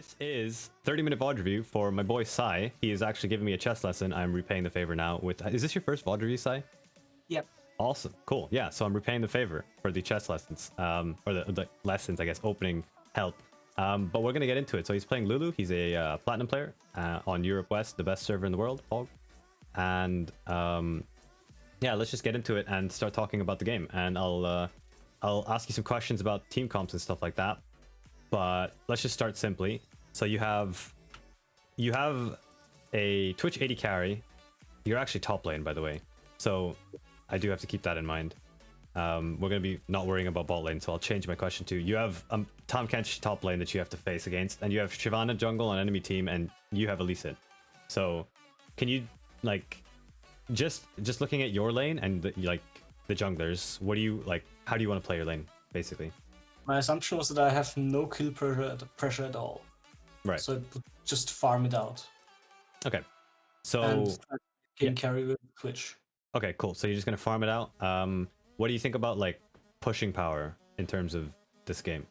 This is 30-minute VOD review for my boy Sai. He is actually giving me a chess lesson. I'm repaying the favor now with... Is this your first VOD review, Sai? Yep. Awesome. Cool. Yeah, so I'm repaying the favor for the chess lessons. Or the lessons, I guess, opening help. But we're going to get into it. So he's playing Lulu. He's a platinum player on Europe West, the best server in the world, Fog. And yeah, let's just get into it and start talking about the game. And I'll ask you some questions about team comps and stuff like that. But let's just start simply. So you have a Twitch 80 carry. You're actually top lane, by the way. So I do have to keep that in mind. We're going to be not worrying about bot lane, so I'll change my question to you have Tom Kench top lane that you have to face against, and you have Shyvana jungle on enemy team, and you have Elise. So can you, like, just looking at your lane and the junglers, what do you like? How do you want to play your lane, basically? My assumption was that I have no kill pressure at all. Right. So I would just farm it out. Okay. So and game carry with Twitch. Okay, cool. So you're just gonna farm it out. What do you think about like pushing power in terms of this game?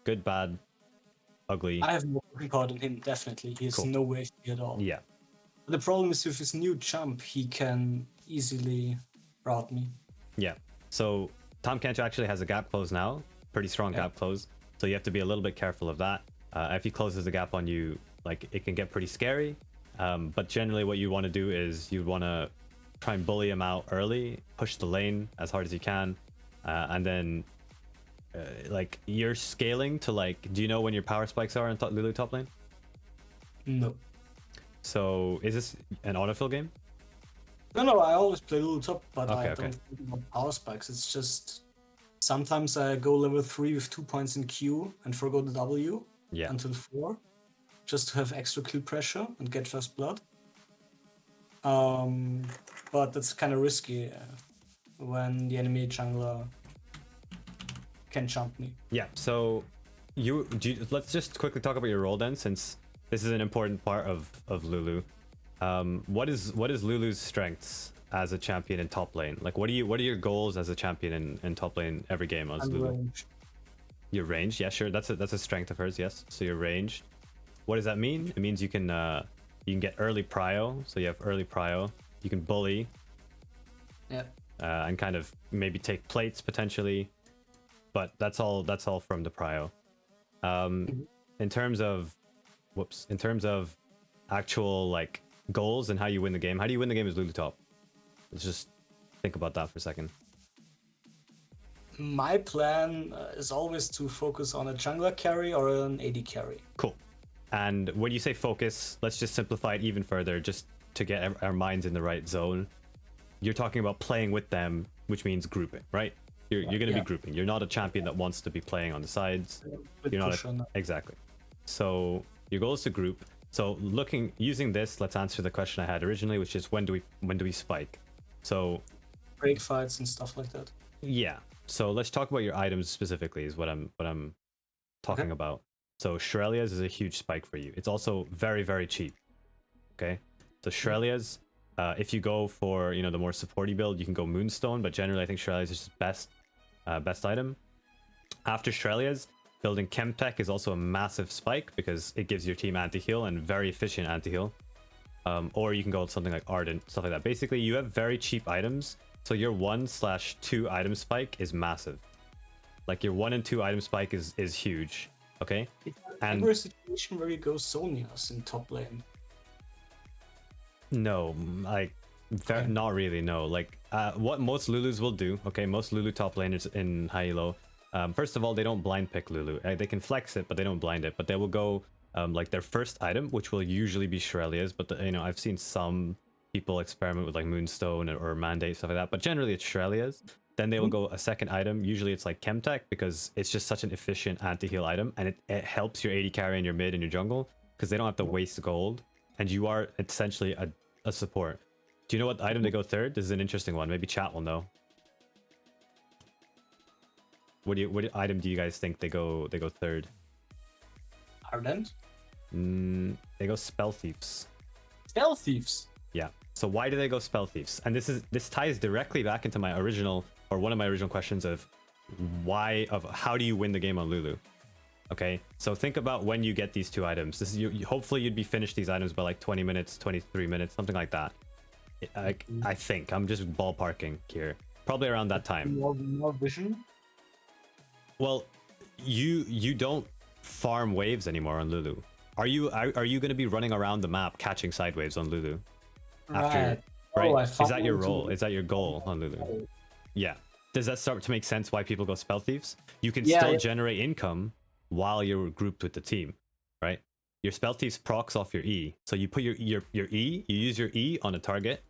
Good, bad, ugly? I have more pushing power than him, definitely. He has Cool. no way at all. Yeah. The problem is with his new jump, he can easily route me. Yeah. So Tom Kench actually has a gap close now. Pretty strong gap close. So you have to be a little bit careful of that. If he closes the gap on you, like, it can get pretty scary. But generally what you want to do is you want to try and bully him out early, push the lane as hard as you can, and then like you're scaling to, like, do you know when your power spikes are in Lulu top lane? No. So is this an autofill game? No, I always play Lulu top, but Okay, I don't think about power spikes. It's just sometimes I go level 3 with 2 points in Q and forgo the W until 4, just to have extra kill pressure and get first blood. But that's kind of risky when the enemy jungler can jump me. Yeah, so let's just quickly talk about your role then, since this is an important part of Lulu. What is Lulu's strengths as a champion in top lane? Like, what are your goals as a champion in top lane every game as Lulu? Range. Your range, yeah, sure. That's a strength of hers, yes. So you're ranged. What does that mean? It means you can get early prio. So you have early prio. You can bully. Yeah. And kind of maybe take plates potentially, but that's all from the prio. In terms of actual like goals and how you win the game, how do you win the game as Lulu top? Let's just think about that for a second. My plan is always to focus on a jungler carry or an AD carry. Cool. And when you say focus, let's just simplify it even further, just to get our minds in the right zone. You're talking about playing with them, which means grouping, right? You're going to be grouping. You're not a champion that wants to be playing on the sides. You're not exactly. So your goal is to group. So using this, let's answer the question I had originally, which is when do we spike? So break fights and stuff like that. Yeah. So let's talk about your items specifically, is what I'm talking about. So Shrelia's is a huge spike for you. It's also very, very cheap. Okay. So Shrelia's, if you go for, the more supporty build, you can go Moonstone, but generally I think Shrelia's is just best item. After Shrelia's, building Chemtech is also a massive spike because it gives your team anti-heal and very efficient anti-heal. Or you can go with something like Ardent, stuff like that. Basically, you have very cheap items. So your 1/2 item spike is massive. Like your 1 and 2 item spike is huge. Okay. And ever a situation where you go Zonias in top lane? No, like not really. No, like what most Lulus will do. Okay, most Lulu top laners in high elo. First of all, they don't blind pick Lulu. They can flex it, but they don't blind it. But they will go like their first item, which will usually be Shrelia's. But I've seen some people experiment with like Moonstone or Mandate, stuff like that. But generally, it's Shrelia's. Then they will go a second item. Usually it's like Chemtech because it's just such an efficient anti-heal item, and it helps your AD carry in your mid and your jungle because they don't have to waste gold, and you are essentially a support. Do you know what item they go third? This is an interesting one. Maybe chat will know. What item do you guys think they go third? Ardent? They go Spell Thieves. Spell Thieves? Yeah. So why do they go Spell Thieves? And this ties directly back into my original, or one of my original questions of how do you win the game on Lulu? Okay, so think about when you get these two items. This is hopefully you'd be finished these items by like 20 minutes, 23 minutes, something like that. I think I'm just ballparking here. Probably around that time. More vision. Well, you don't farm waves anymore on Lulu. Are you going to be running around the map catching side waves on Lulu? After, right? Oh, Is that your role? Is that your goal on Lulu? Yeah. Does that start to make sense why people go spell thieves? You can still generate income while you're grouped with the team, right? Your spell thieves procs off your E. So you put your E, you use your E on a target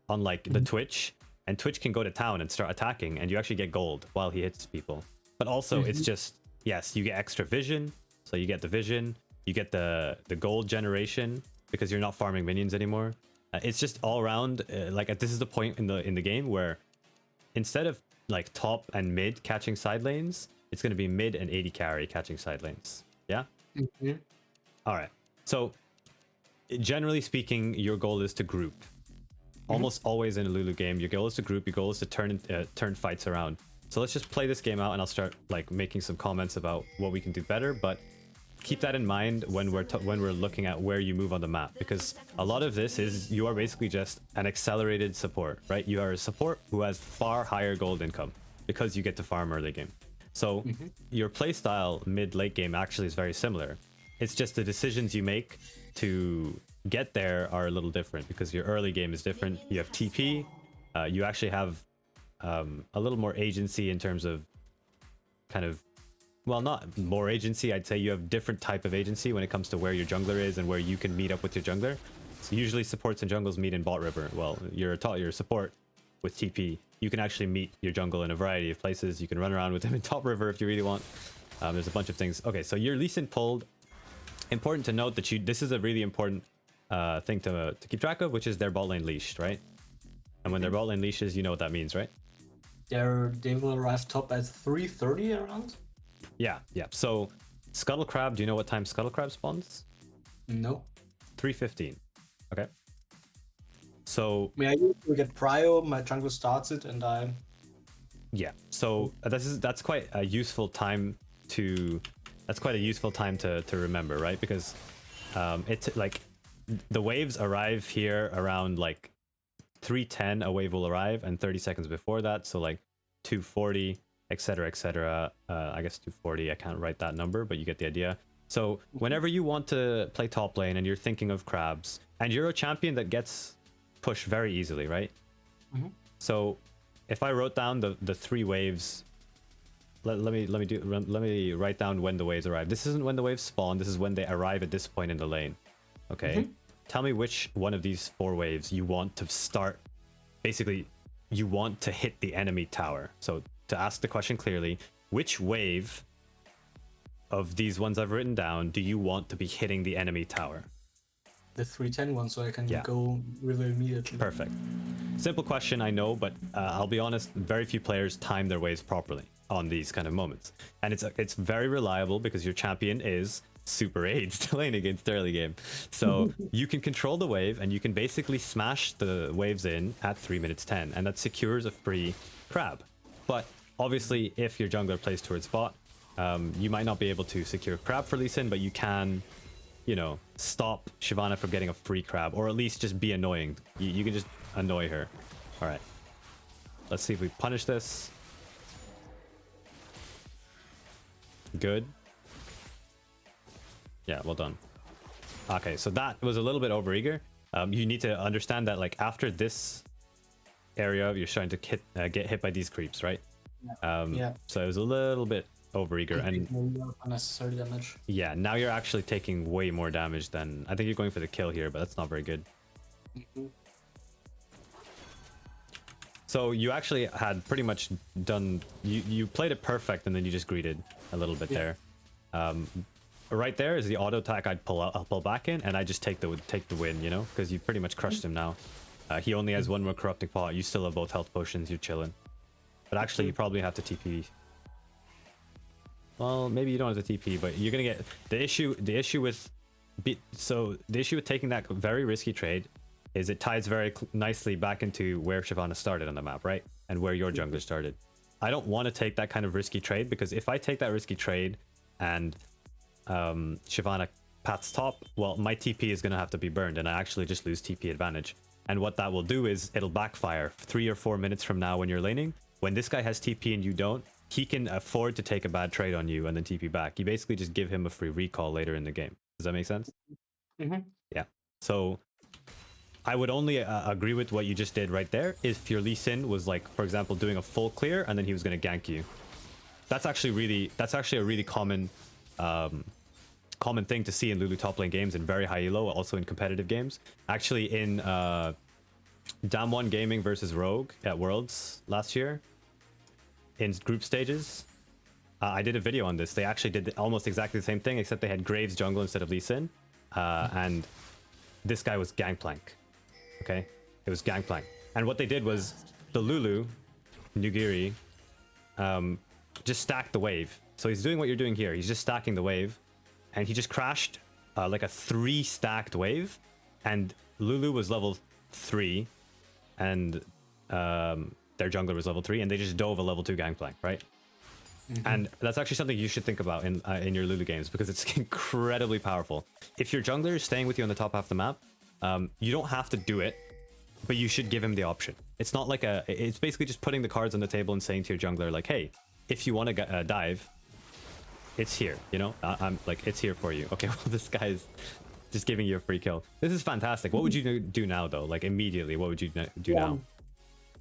on like the Twitch, and Twitch can go to town and start attacking, and you actually get gold while he hits people. But also it's just, yes, you get extra vision. So you get the vision, you get the gold generation because you're not farming minions anymore. It's just all around like this is the point in the game where instead of like top and mid catching side lanes, it's going to be mid and 80 carry catching side lanes. Yeah? All right. So generally speaking, your goal is to group. Almost always in a Lulu game, your goal is to group, your goal is to turn fights around. So let's just play this game out and I'll start like making some comments about what we can do better, but keep that in mind when we're looking at where you move on the map, because a lot of this is you are basically just an accelerated support, right? You are a support who has far higher gold income because you get to farm early game. So your playstyle mid-late game actually is very similar. It's just the decisions you make to get there are a little different because your early game is different. You have TP. You actually have a little more agency in terms of kind of, well, not more agency. I'd say you have different type of agency when it comes to where your jungler is and where you can meet up with your jungler. So usually supports and jungles meet in bot river. Well, you're a support with TP. You can actually meet your jungle in a variety of places. You can run around with him in top river if you really want. There's a bunch of things. Okay, so you're Lee Sin pulled. Important to note that this is a really important thing to keep track of, which is their bot lane leashed, right? And when their bot lane leashes, you know what that means, right? They will arrive top at 3:30 around. Yeah. So Scuttle Crab, do you know what time Scuttle Crab spawns? No. 3:15. Okay. So I usually get prio, my jungle starts it, and I. Yeah. So that's quite a useful time to remember, right? Because it's like the waves arrive here around like 3:10. A wave will arrive, and 30 seconds before that, so like 2:40, etc., etc. I guess 2:40. I can't write that number, but you get the idea. So whenever you want to play top lane and you're thinking of crabs, and you're a champion that gets pushed very easily, right? So if I wrote down the three waves, let me write down when the waves arrive. This isn't when the waves spawn. This is when they arrive at this point in the lane. Okay. Tell me which one of these four waves you want to start. Basically, you want to hit the enemy tower. So to ask the question clearly, which wave of these ones I've written down do you want to be hitting the enemy tower? The 3:10 one, so I can go really immediately. Perfect. Simple question, I know, but I'll be honest, very few players time their waves properly on these kind of moments. And it's very reliable because your champion is super aged lane against early game. So you can control the wave and you can basically smash the waves in at 3 minutes 10, and that secures a free crab. But obviously, if your jungler plays towards bot, you might not be able to secure crab for Lee Sin, but you can, stop Shyvana from getting a free crab, or at least just be annoying. You can just annoy her. All right. Let's see if we punish this. Good. Yeah, well done. Okay, so that was a little bit overeager. You need to understand that, like, after this area, you're starting to get hit by these creeps, right? So it was a little bit overeager and unnecessary damage. Yeah, now you're actually taking way more damage than I think you're going for the kill here, but that's not very good. So you actually had pretty much done. You played it perfect, and then you just greeted a little bit there. Right there is the auto attack I'd I'll pull back in, and I just take the win, because you pretty much crushed him now. He only has one more corrupting pot. You still have both health potions. You're chilling. But actually, you probably have to TP. Well, maybe you don't have to TP, but you're gonna get the issue. The issue with taking that very risky trade is it ties very nicely back into where Shyvana started on the map, right? And where your jungler started. I don't want to take that kind of risky trade, because if I take that risky trade and Shyvana paths top, well, my TP is going to have to be burned, and I actually just lose TP advantage. And what that will do is it'll backfire 3 or 4 minutes from now when you're laning. When this guy has TP and you don't, he can afford to take a bad trade on you and then TP back. You basically just give him a free recall later in the game. Does that make sense? Yeah. So I would only agree with what you just did right there if your Lee Sin was like, for example, doing a full clear and then he was going to gank you. That's actually a really common thing to see in Lulu top lane games in very high elo, also in competitive games. Actually, in Dam1 Gaming versus Rogue at Worlds last year, in group stages, I did a video on this. They actually did almost exactly the same thing, except they had Graves jungle instead of Lee Sin, and this guy was Gangplank. Okay, it was Gangplank, and what they did was the Lulu, Nugiri, just stacked the wave. So he's doing what you're doing here. He's just stacking the wave, and he just crashed like a 3 stacked wave, and Lulu was level 3, and their jungler was level 3, and they just dove a level 2 Gangplank, right? And that's actually something you should think about in your Lulu games, because it's incredibly powerful. If your jungler is staying with you on the top half of the map, you don't have to do it, but you should give him the option. It's not like it's basically just putting the cards on the table and saying to your jungler, like, hey, if you want to dive, it's here, you know? I'm like, it's here for you. Okay, well, this guy's just giving you a free kill. This is fantastic. What would you do now, though? Like, immediately, what would you do now?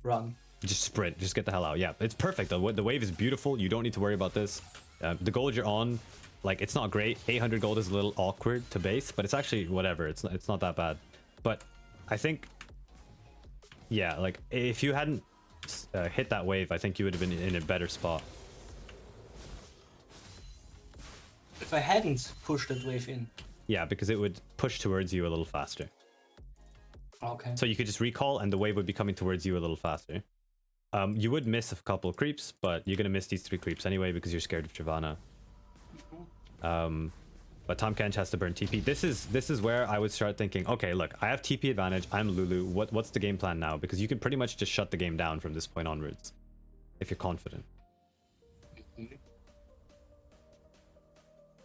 Run. Just sprint. Just get the hell out. Yeah, it's perfect, though. The wave is beautiful. You don't need to worry about this. The gold you're on, like, it's not great. 800 gold is a little awkward to base, but it's actually whatever. It's not that bad. But I think, yeah, like, if you hadn't hit that wave, I think you would have been in a better spot. If I hadn't pushed that wave in. Yeah, because it would push towards you a little faster. Okay. So you could just recall, and the wave would be coming towards you a little faster. You would miss a couple of creeps, but you're gonna miss these 3 creeps anyway because you're scared of Shyvana. But Tahm Kench has to burn TP. This is where I would start thinking, okay, look, I have TP advantage. I'm Lulu. What's the game plan now? Because you can pretty much just shut the game down from this point onwards, if you're confident.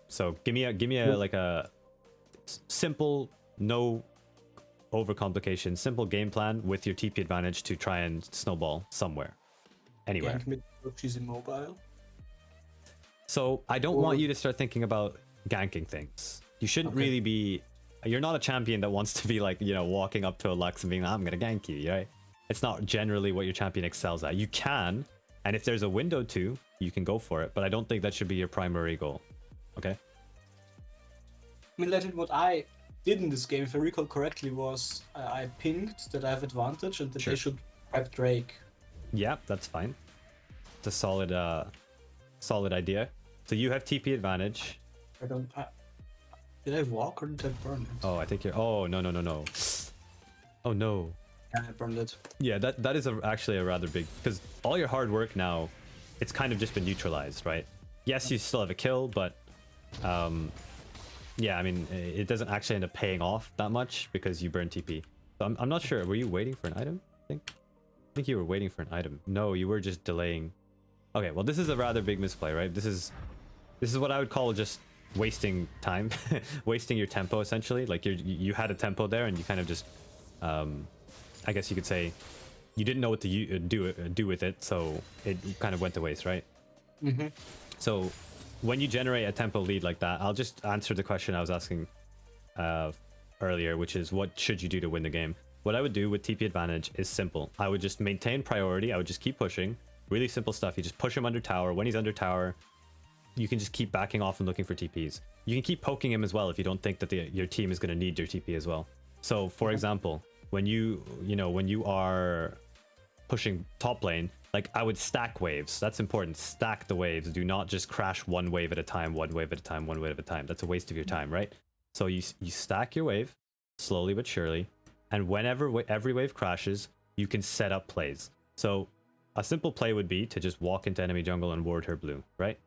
So give me a like a simple, no overcomplication, simple game plan with your TP advantage to try and snowball somewhere, anywhere. She's immobile. So I don't want you to start thinking about ganking things. You shouldn't really be. You're not a champion that wants to be like, you know, walking up to a Lux and being, I'm gonna gank you, right? It's not generally what your champion excels at. You can, and if there's a window to, you can go for it. But I don't think that should be your primary goal. Okay. I mean, legend, what I did in this game, if I recall correctly, was I pinged that I have advantage and that they should prep Drake. Yeah, that's fine. It's a solid idea. So you have TP advantage. I don't. Did I walk or did I burn it? Oh, I think you're. Oh no. Oh no. Yeah, I burned it. Yeah, that is actually a rather big, because all your hard work now, it's kind of just been neutralized, right? Yes, you still have a kill, but yeah, I mean, it doesn't actually end up paying off that much because you burn TP. So I'm not sure. Were you waiting for an item? I think you were waiting for an item. No, you were just delaying. Okay, well, this is a rather big misplay, right? This is what I would call just wasting time, wasting your tempo, essentially. Like you had a tempo there, and you kind of just, I guess you could say, you didn't know what to do with it, so it kind of went to waste, right? So when you generate a tempo lead like that, I'll just answer the question I was asking earlier, which is what should you do to win the game? What I would do with TP advantage is simple. I would just maintain priority. I would just keep pushing. Really simple stuff. You just push him under tower. When he's under tower, you can just keep backing off and looking for TPs. You can keep poking him as well if you don't think that your team is going to need your TP as well. So, for example, when you are pushing top lane, like, I would stack waves. That's important. Stack the waves. Do not just crash one wave at a time, one wave at a time, one wave at a time. That's a waste of your time, right? So you stack your wave slowly but surely, and whenever every wave crashes, you can set up plays. So a simple play would be to just walk into enemy jungle and ward her blue, right?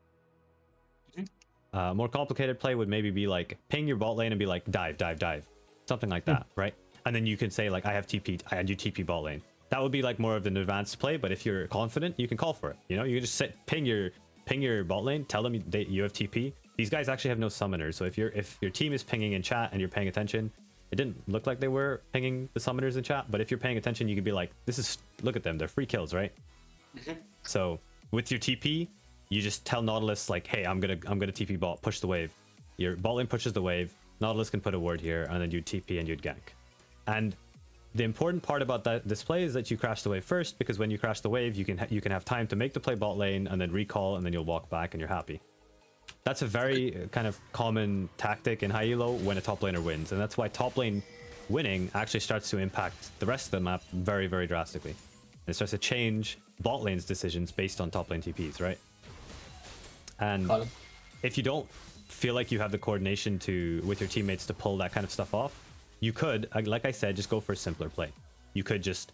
More complicated play would maybe be like ping your bot lane and be like dive, dive, dive, something like that, right? And then you can say like, I have TP, and you TP bot lane. That would be like more of an advanced play, but if you're confident, you can call for it. You know, you can just ping your bot lane, tell them you have TP, these guys actually have no summoners. So if your team is pinging in chat and you're paying attention, it didn't look like they were pinging the summoners in chat, but if you're paying attention, you could be like, look at them, they're free kills, right? So with your TP, you just tell Nautilus like, hey, I'm gonna TP bot, push the wave. Your bot lane pushes the wave, Nautilus can put a ward here, and then you'd TP and you'd gank. And the important part about that display is that you crash the wave first, because when you crash the wave, you can have time to make the play bot lane and then recall, and then you'll walk back and you're happy. That's a very kind of common tactic in high elo when a top laner wins, and that's why top lane winning actually starts to impact the rest of the map very, very drastically. And it starts to change bot lane's decisions based on top lane TPs, right? And if you don't feel like you have the coordination with your teammates to pull that kind of stuff off, you could, like I said, just go for a simpler play. You could just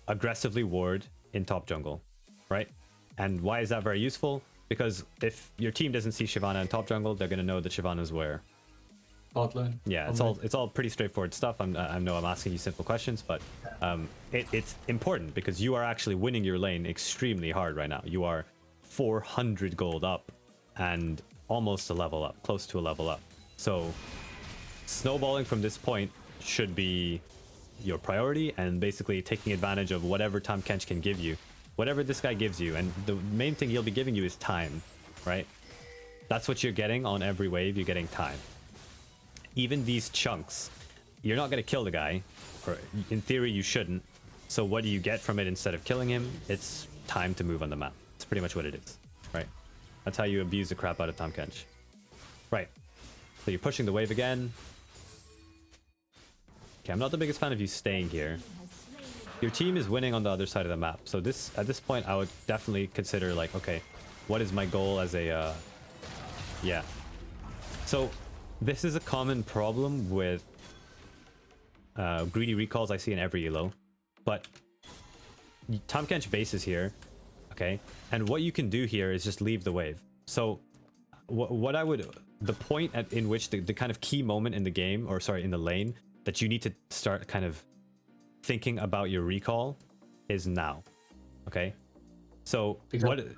aggressively ward in top jungle, right? And why is that very useful? Because if your team doesn't see Shyvana in top jungle, they're going to know that Shyvana's where? Bot lane. Yeah, it's all pretty straightforward stuff. I know I'm asking you simple questions, but it's important because you are actually winning your lane extremely hard right now. You are 400 gold up and almost a level up, close to a level up. So snowballing from this point should be your priority, and basically taking advantage of whatever Tahm Kench can give you, whatever this guy gives you. And the main thing he'll be giving you is time, right? That's what you're getting on every wave. You're getting time. Even these chunks, you're not going to kill the guy, or in theory you shouldn't. So what do you get from it instead of killing him? It's time to move on the map. It's pretty much what it is, right? That's how you abuse the crap out of Tahm Kench. Right. So you're pushing the wave again. Okay, I'm not the biggest fan of you staying here. Your team is winning on the other side of the map. So at this point, I would definitely consider like, okay, what is my goal as a, yeah. So this is a common problem with greedy recalls I see in every elo. But Tahm Kench base is here, okay? And what you can do here is just leave the wave. So the point in which the kind of key moment in the game, or sorry, in the lane, that you need to start kind of thinking about your recall is now, okay? So what'd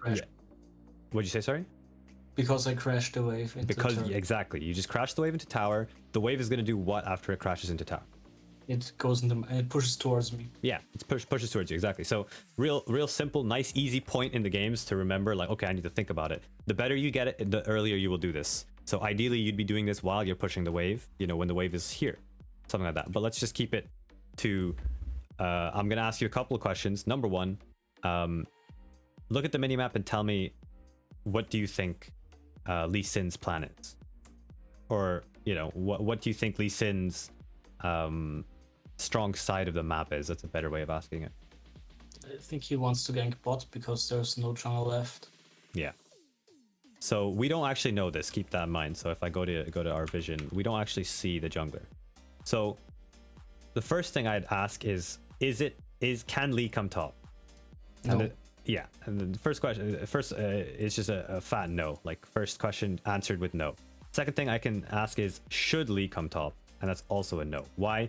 you say, sorry? Because I crashed the wave into tower. Exactly, you just crashed the wave into tower. The wave is going to do what after it crashes into tower? It goes into, it pushes towards me. Yeah, it pushes towards you, exactly. So real simple, nice, easy point in the games to remember, like, okay, I need to think about it. The better you get it, the earlier you will do this. So ideally, you'd be doing this while you're pushing the wave, you know, when the wave is here, something like that. But let's just keep it to, I'm going to ask you a couple of questions. Number one, look at the minimap and tell me, what do you think Lee Sin's plan is? Or, you know, what do you think Lee Sin's strong side of the map is? That's a better way of asking it. I think he wants to gank bot because there's no jungle left. Yeah. So we don't actually know this. Keep that in mind. So if I go to our vision, we don't actually see the jungler. So the first thing I'd ask is can Lee come top? No. Yeah. And the first question, is just a fat no. Like first question answered with no. Second thing I can ask is, should Lee come top? And that's also a no. Why?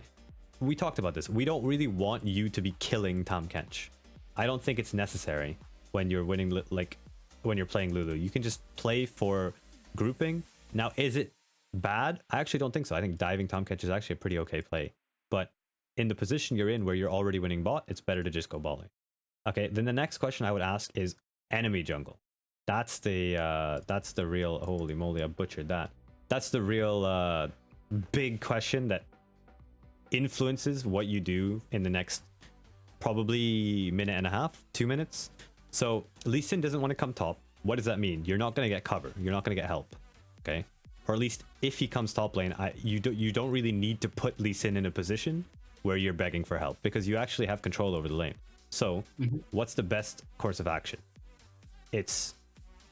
We talked about this. We don't really want you to be killing Tahm Kench. I don't think it's necessary when you're winning, like when you're playing Lulu. You can just play for grouping. Now, is it bad? I actually don't think so. I think diving Tahm Kench is actually a pretty okay play. But in the position you're in where you're already winning bot, it's better to just go bot lane. Okay, then the next question I would ask is enemy jungle. That's the real, holy moly, I butchered that. That's the real big question that influences what you do in the next probably minute and a half, 2 minutes. So Lee Sin doesn't want to come top. What does that mean? You're not going to get cover. You're not going to get help. Okay, or at least if he comes top lane, you don't really need to put Lee Sin in a position where you're begging for help, because you actually have control over the lane. So what's the best course of action? It's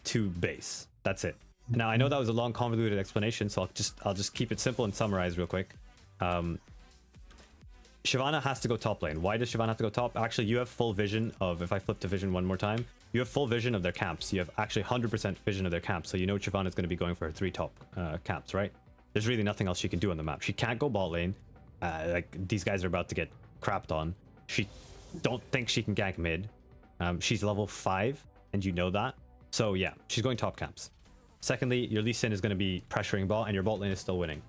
to base. That's it. Now I know that was a long, convoluted explanation, so I'll just keep it simple and summarize real quick. Shyvana has to go top lane. Why does Shyvana have to go top? Actually, you have full vision of, if I flip to vision one more time, you have full vision of their camps. You have actually 100% vision of their camps, so you know Shyvana is going to be going for her 3 top camps, right? There's really nothing else she can do on the map. She can't go bot lane. Like these guys are about to get crapped on. She don't think she can gank mid. She's level 5, and you know that. So yeah, she's going top camps. Secondly, your Lee Sin is going to be pressuring bot and your bot lane is still winning.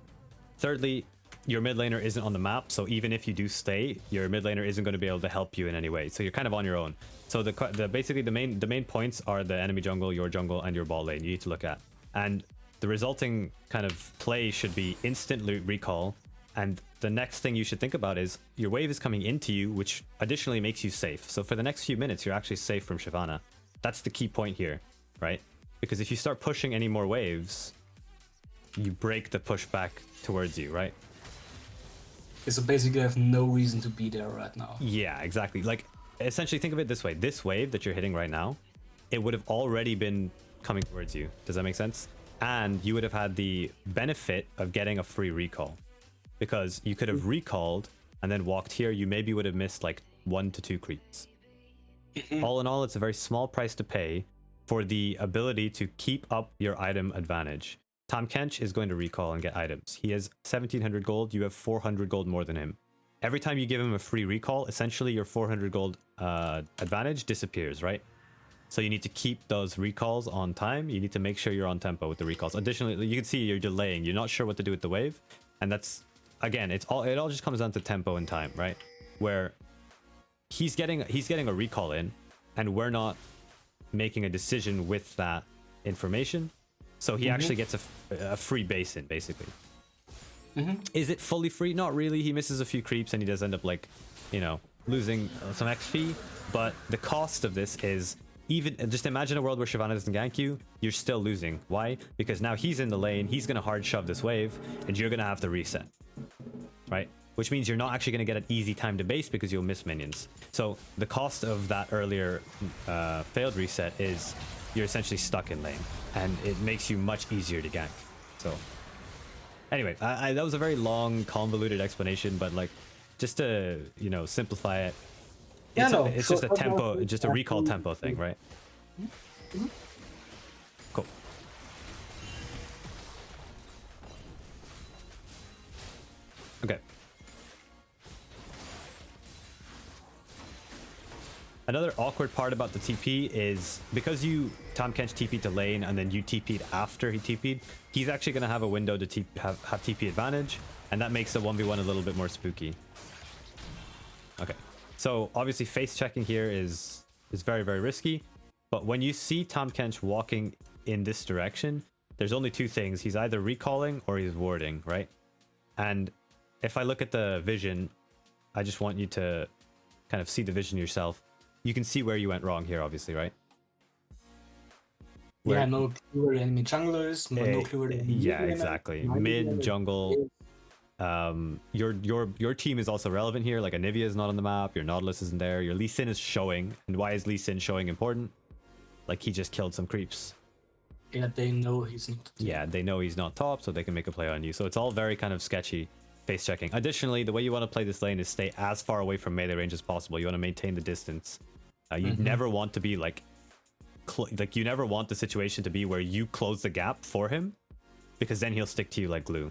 Thirdly, your mid laner isn't on the map, so even if you do stay, your mid laner isn't going to be able to help you in any way. So you're kind of on your own. So basically the main points are the enemy jungle, your jungle, and your bot lane you need to look at. And the resulting kind of play should be instant recall. And the next thing you should think about is your wave is coming into you, which additionally makes you safe. So for the next few minutes, you're actually safe from Shyvana. That's the key point here, right? Because if you start pushing any more waves, you break the push back towards you, right? So basically, I have no reason to be there right now. Yeah, exactly. Like, essentially, think of it this way. This wave that you're hitting right now, it would have already been coming towards you. Does that make sense? And you would have had the benefit of getting a free recall. Because you could have recalled and then walked here. You maybe would have missed like 1 to 2 creeps. All in all, it's a very small price to pay for the ability to keep up your item advantage. Tahm Kench is going to recall and get items. He has 1700 gold. You have 400 gold more than him. Every time you give him a free recall, essentially your 400 gold advantage disappears, right? So you need to keep those recalls on time. You need to make sure you're on tempo with the recalls. Additionally, you can see you're delaying. You're not sure what to do with the wave. And that's, again, it all just comes down to tempo and time, right? Where he's getting a recall in, and we're not making a decision with that information. So he actually gets a free base in, basically. Is it fully free? Not really. He misses a few creeps and he does end up, like, you know, losing some XP. But the cost of this is, even just imagine a world where Shyvana doesn't gank you, you're still losing. Why? Because now he's in the lane, he's going to hard shove this wave, and you're going to have to reset. Right? Which means you're not actually going to get an easy time to base because you'll miss minions. So the cost of that earlier failed reset is you're essentially stuck in lane, and it makes you much easier to gank. So anyway, that was a very long, convoluted explanation, but like, just to, you know, simplify it, it's just a tempo, just a recall tempo thing, right? Cool. Okay. Another awkward part about the TP is because Tahm Kench TP'd to lane and then you TP'd after he TP'd, he's actually going to have a window to have TP advantage, and that makes the 1v1 a little bit more spooky. Okay, so obviously face checking here is very, very risky, but when you see Tahm Kench walking in this direction, there's only two things. He's either recalling or he's warding, right? And if I look at the vision, I just want you to kind of see the vision yourself. You can see where you went wrong here, obviously, right? Yeah, no clue where the enemy jungler is, no clue where the enemy yeah, exactly. Mid, jungle. Your team is also relevant here. Like, Anivia is not on the map, your Nautilus isn't there, your Lee Sin is showing. And why is Lee Sin showing important? Like, he just killed some creeps. Yeah, they know he's not top. Yeah, they know he's not top, so they can make a play on you. So it's all very kind of sketchy face checking. Additionally, the way you want to play this lane is stay as far away from melee range as possible. You want to maintain the distance. You never want to be like you never want the situation to be where you close the gap for him, because then he'll stick to you like glue.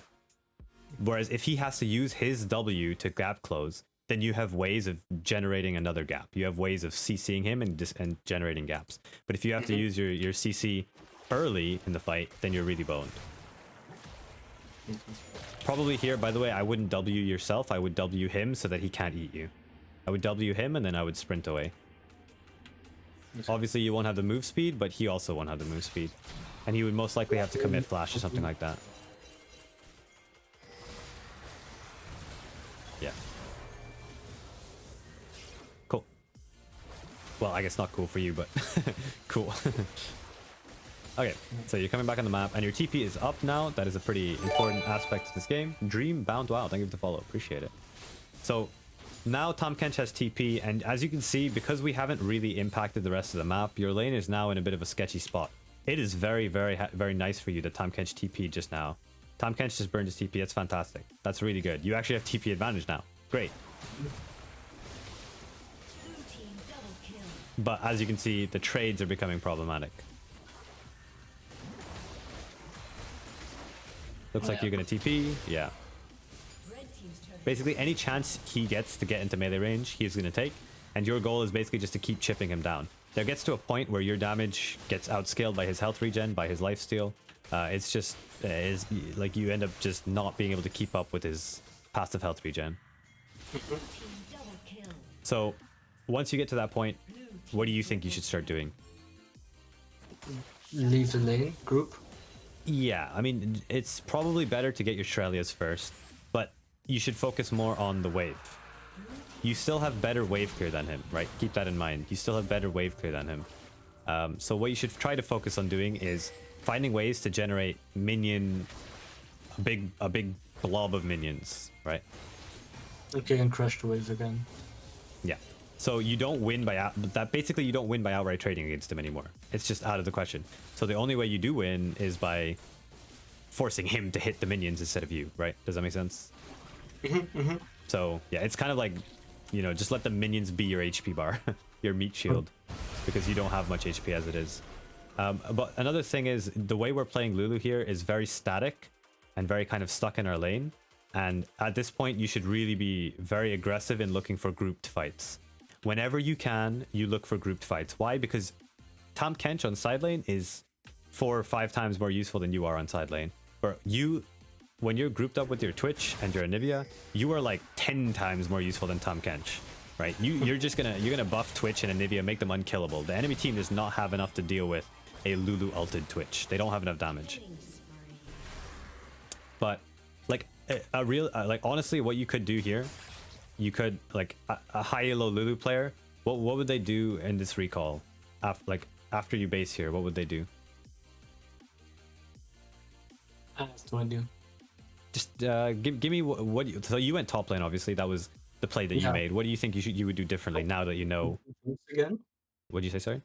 Whereas if he has to use his W to gap close, then you have ways of generating another gap. You have ways of CCing him and generating gaps. But if you have to use your CC early in the fight, then you're really boned. Probably here, by the way, I wouldn't W yourself. I would W him so that he can't eat you. I would W him and then I would sprint away. Obviously, you won't have the move speed, but he also won't have the move speed. And he would most likely have to commit flash or something like that. Yeah. Cool. Well, I guess not cool for you, but cool. Okay, so you're coming back on the map, and your TP is up now. That is a pretty important aspect of this game. Dream Bound Wow, thank you for the follow. Appreciate it. So now Tahm Kench has TP, and as you can see, because we haven't really impacted the rest of the map, your lane is now in a bit of a sketchy spot. It is very, very, very nice for you that Tahm Kench TP just now. Tahm Kench just burned his TP. That's fantastic. That's really good. You actually have TP advantage now. Great. But as you can see, the trades are becoming problematic. Looks like you're going to TP. Yeah. Basically, any chance he gets to get into melee range, he's going to take. And your goal is basically just to keep chipping him down. There gets to a point where your damage gets outscaled by his health regen, by his lifesteal. It's just is like you end up just not being able to keep up with his passive health regen. So once you get to that point, what do you think you should start doing? Leave the lane group. Yeah, I mean, it's probably better to get your Shrelias first, but you should focus more on the wave. You still have better wave clear than him, right? Keep that in mind. You still have better wave clear than him. So what you should try to focus on doing is finding ways to generate a big blob of minions, right? Okay, and crash the wave again. Yeah. So you don't win by basically you don't win by outright trading against him anymore. It's just out of the question. So the only way you do win is by forcing him to hit the minions instead of you, right? Does that make sense? So yeah, it's kind of like, you know, just let the minions be your HP bar, your meat shield, because you don't have much HP as it is. But another thing is the way we're playing Lulu here is very static and very kind of stuck in our lane. And at this point, you should really be very aggressive in looking for grouped fights. Whenever you can, you look for grouped fights. Why? Because Tahm Kench on side lane is 4 or 5 times more useful than you are on side lane. Or when you're grouped up with your Twitch and your Anivia, you are like 10 times more useful than Tahm Kench, right? You're gonna buff Twitch and Anivia, make them unkillable. The enemy team does not have enough to deal with a Lulu ulted Twitch. They don't have enough damage. But like honestly, what you could do here, you could like a high elo Lulu player. What would they do in this recall? After you base here, what would they do? I have no idea. Just give me what so you went top lane, obviously. That was the play that you made. What do you think you would do differently now that you know? Again? What'd you say, sorry?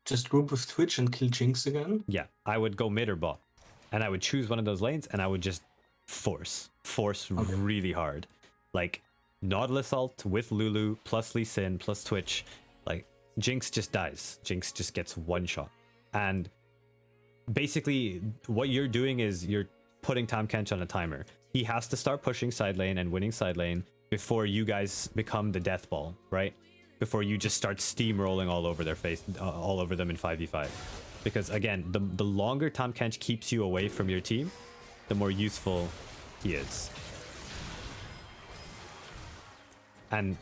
Just group with Twitch and kill Jinx again? Yeah, I would go mid or bot. And I would choose one of those lanes and I would just force really hard. Like Nautilus ult with Lulu plus Lee Sin plus Twitch. Like Jinx just dies. Jinx just gets one shot. And basically what you're doing is you're putting Tahm Kench on a timer. He has to start pushing side lane and winning side lane before you guys become the death ball, right? Before you just start steamrolling all over their face, all over them in 5v5. Because again, the longer Tahm Kench keeps you away from your team, the more useful he is. And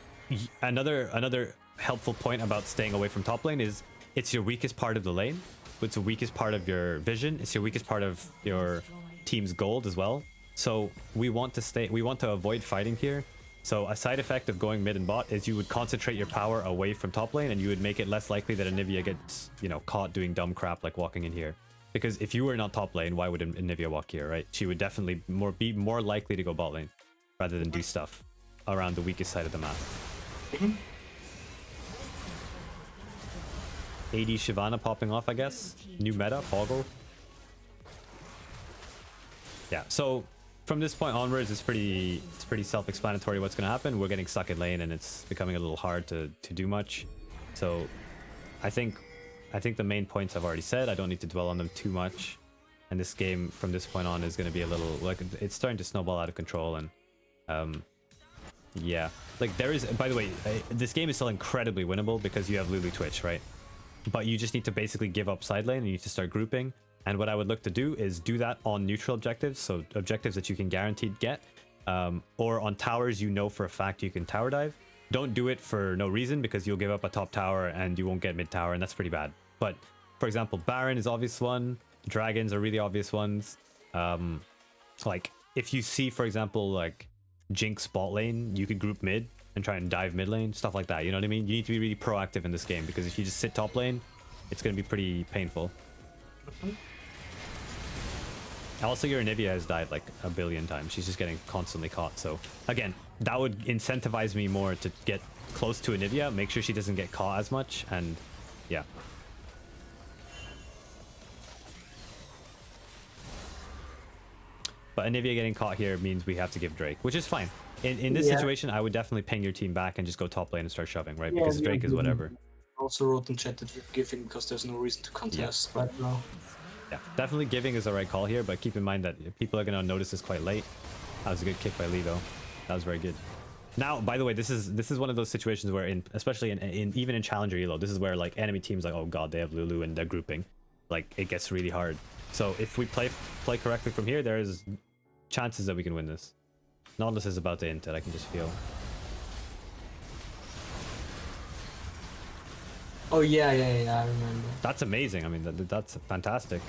another helpful point about staying away from top lane is it's your weakest part of the lane. It's the weakest part of your vision. It's your weakest part of your team's gold as well. So we want to avoid fighting here. So a side effect of going mid and bot is you would concentrate your power away from top lane and you would make it less likely that Anivia gets, you know, caught doing dumb crap like walking in here. Because if you were not top lane, why would Anivia walk here, right? She would definitely be more likely to go bot lane rather than do stuff around the weakest side of the map. AD Shyvana popping off, I guess. New meta, Poggle. Yeah, so from this point onwards, it's pretty self-explanatory what's going to happen. We're getting stuck in lane and it's becoming a little hard to do much. So I think the main points I've already said. I don't need to dwell on them too much. And this game from this point on is going to be a little like it's starting to snowball out of control. And yeah, like there is, by the way, this game is still incredibly winnable because you have Lulu Twitch, right? But you just need to basically give up side lane and you need to start grouping. And what I would look to do is do that on neutral objectives, so objectives that you can guaranteed get, or on towers you know for a fact you can tower dive. Don't do it for no reason because you'll give up a top tower and you won't get mid tower, and that's pretty bad. But for example, Baron is obvious one, dragons are really obvious ones. Like if you see, for example, like Jinx bot lane, you could group mid and try and dive mid lane, stuff like that. You know what I mean? You need to be really proactive in this game because if you just sit top lane, it's going to be pretty painful. Also, your Anivia has died like a billion times. She's just getting constantly caught. So again, that would incentivize me more to get close to Anivia, make sure she doesn't get caught as much, and yeah. But Anivia getting caught here means we have to give Drake, which is fine. In this situation, I would definitely ping your team back and just go top lane and start shoving, right? Because Drake is whatever. Also wrote in chat that you're giving because there's no reason to contest right now. Yeah, definitely giving is the right call here, but keep in mind that people are going to notice this quite late. That was a good kick by Lee, though. That was very good. Now, by the way, this is one of those situations where, especially even in Challenger Elo, this is where like enemy teams like, oh god, they have Lulu and they're grouping. Like it gets really hard. So if we play correctly from here, there's chances that we can win this. Nautilus is about to int it, I can just feel. Oh yeah, I remember. That's amazing. I mean, that's fantastic.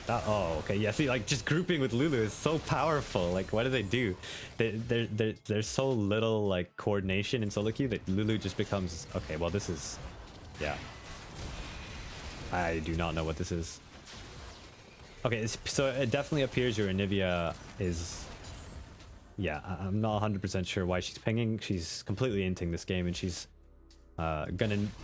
Oh, okay. Yeah, see, like, just grouping with Lulu is so powerful. Like, what do they do? There's so little, like, coordination in solo queue that Lulu just becomes... Okay, well, this is... Yeah. I do not know what this is. Okay, so it definitely appears your Anivia is... Yeah, I'm not 100% sure why she's pinging. She's completely inting this game, and she's...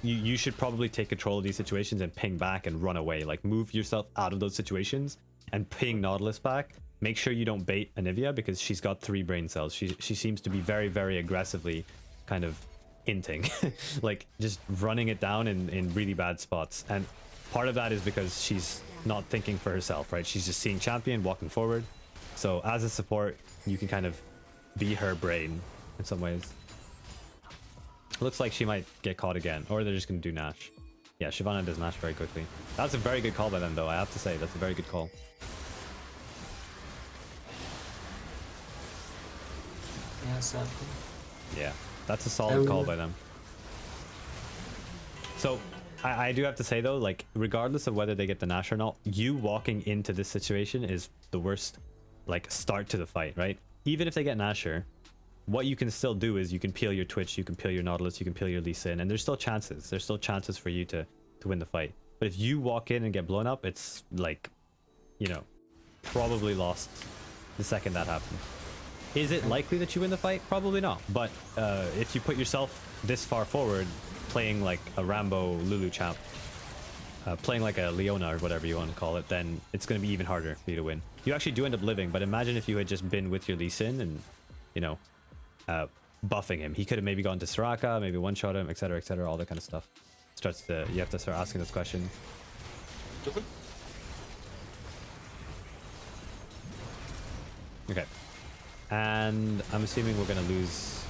you should probably take control of these situations and ping back and run away. Like, move yourself out of those situations and ping Nautilus back. Make sure you don't bait Anivia because she's got 3 brain cells. She seems to be very, very aggressively kind of inting. Like, just running it down in really bad spots. And part of that is because she's not thinking for herself, right? She's just seeing champion walking forward. So as a support, you can kind of be her brain in some ways. Looks like she might get caught again, or they're just going to do Nash. Yeah, Shyvana does Nash very quickly. That's a very good call by them, though. I have to say, that's a very good call. Yeah, exactly. Yeah, that's a solid call by them. So, I do have to say, though, like, regardless of whether they get the Nash or not, you walking into this situation is the worst, like, start to the fight, right? Even if they get Nasher, what you can still do is you can peel your Twitch, you can peel your Nautilus, you can peel your Lee Sin, and there's still chances. There's still chances for you to win the fight. But if you walk in and get blown up, it's like, you know, probably lost the second that happens. Is it likely that you win the fight? Probably not. But if you put yourself this far forward, playing like a Rambo Lulu champ, playing like a Leona or whatever you want to call it, then it's going to be even harder for you to win. You actually do end up living, but imagine if you had just been with your Lee Sin and, you know, buffing him. He could have maybe gone to Soraka, maybe one-shot him, etc., all that kind of stuff. You have to start asking those questions. Okay. And I'm assuming we're going to lose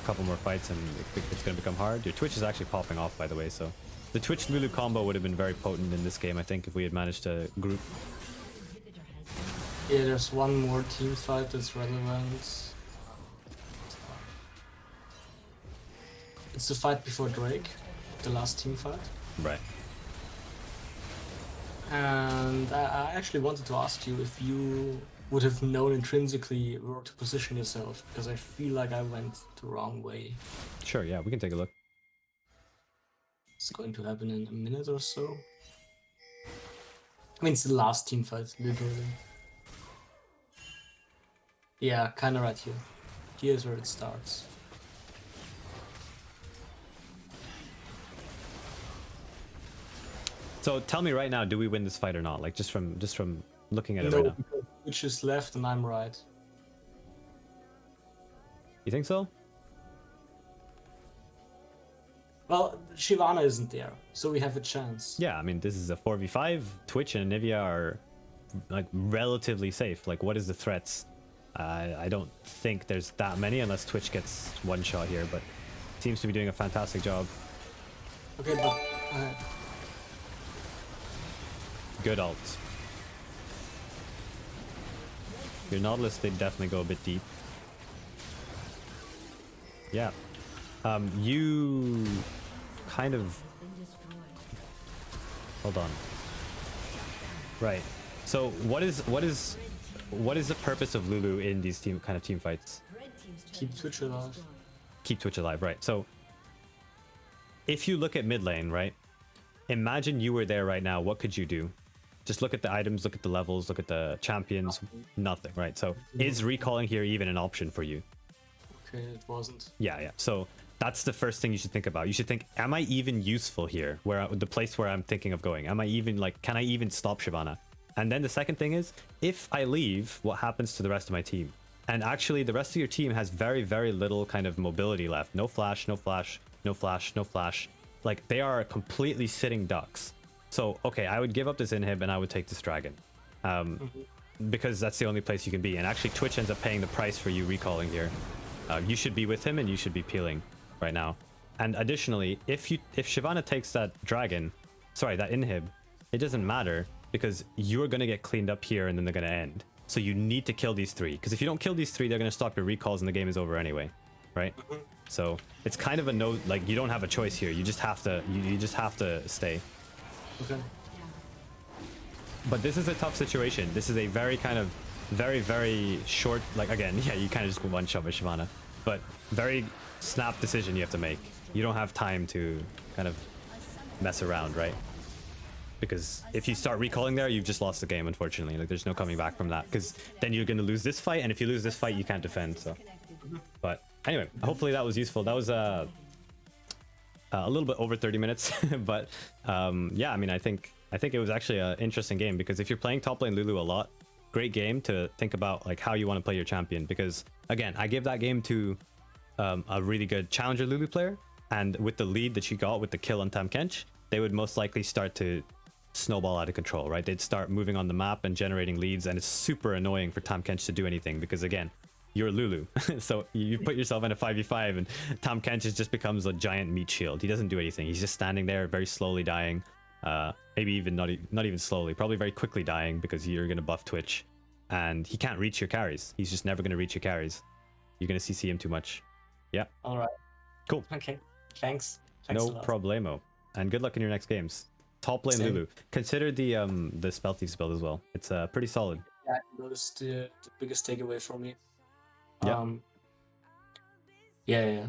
a couple more fights and it's going to become hard. Your Twitch is actually popping off, by the way, so... The Twitch Lulu combo would have been very potent in this game, I think, if we had managed to group. Yeah, there's one more team fight that's relevant. It's the fight before Drake, the last team fight. Right. And I actually wanted to ask you if you would have known intrinsically where to position yourself, because I feel like I went the wrong way. Sure, yeah, we can take a look. It's going to happen in a minute or so. I mean, it's the last team fight, literally. Yeah, kinda right here. Here's where it starts. So tell me right now, do we win this fight or not? Like just from looking at it right now. Because Twitch is left and I'm right. You think so? Well, Shyvana isn't there, so we have a chance. Yeah, I mean, this is a 4v5. Twitch and Anivia are like relatively safe. Like, what is the threats? I don't think there's that many unless Twitch gets one shot here, but seems to be doing a fantastic job. Okay, but good ult. Your Nautilus, they definitely go a bit deep. Yeah. You kind of... Hold on. Right. So what is the purpose of Lulu in these team fights? keep Twitch alive. Keep Twitch alive, right? So if you look at mid lane, right? Imagine you were there right now. What could you do? Just look at the items, look at the levels, look at the champions. Nothing, right? So is recalling here even an option for you? Okay, it wasn't. Yeah. So that's the first thing you should think about. You should think, am I even useful here? The place where I'm thinking of going? Am I even like, can I even stop Shyvana? And then the second thing is, if I leave, what happens to the rest of my team? And actually, the rest of your team has very, very little kind of mobility left. No flash, no flash, no flash, no flash. Like, they are completely sitting ducks. So, okay, I would give up this inhib and I would take this dragon. Because that's the only place you can be. And actually, Twitch ends up paying the price for you recalling here. You should be with him and you should be peeling right now. And additionally, if Shyvana takes that dragon, sorry, that inhib, it doesn't matter because you're gonna get cleaned up here and then they're gonna end. So you need to kill these 3, because if you don't kill these 3, they're gonna stop your recalls and the game is over anyway, right? So it's kind of a no, like you don't have a choice here. You just have to, you just have to stay. Okay. But this is a tough situation. This is a very kind of very short, like again, yeah, you kind of just one shot with Shyvana, but very snap decision you have to make. You don't have time to kind of mess around, right? Because if you start recalling there, you've just lost the game, unfortunately. Like there's no coming back from that, because then you're going to lose this fight, and if you lose this fight, you can't defend. So, but anyway, hopefully that was useful. That was a little bit over 30 minutes, but yeah, I mean, I think it was actually an interesting game, because if you're playing top lane Lulu a lot, great game to think about like how you want to play your champion. Because again, I gave that game to a really good challenger Lulu player, and with the lead that she got with the kill on Tahm Kench, they would most likely start to snowball out of control, right? They'd start moving on the map and generating leads, and it's super annoying for Tahm Kench to do anything, because again, you're Lulu. So you put yourself in a 5v5 and Tahm Kench just becomes a giant meat shield. He doesn't do anything. He's just standing there, very slowly dying. Maybe even not even slowly, probably very quickly dying, because you're going to buff Twitch, and he can't reach your carries. He's just never going to reach your carries. You're going to CC him too much. Yeah. All right. Cool. Okay. Thanks a No lot. problemo. And good luck in your next games. Top lane Same. Lulu. Consider the Spell Thieves build as well. It's pretty solid. Yeah, that was the biggest takeaway for me. Yeah. Yeah.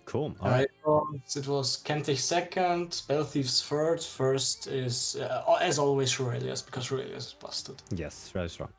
Cool. All right. It was Kentich second, Spell Thieves third. First is, as always, Aurelius, because Aurelius is busted. Yes, very strong.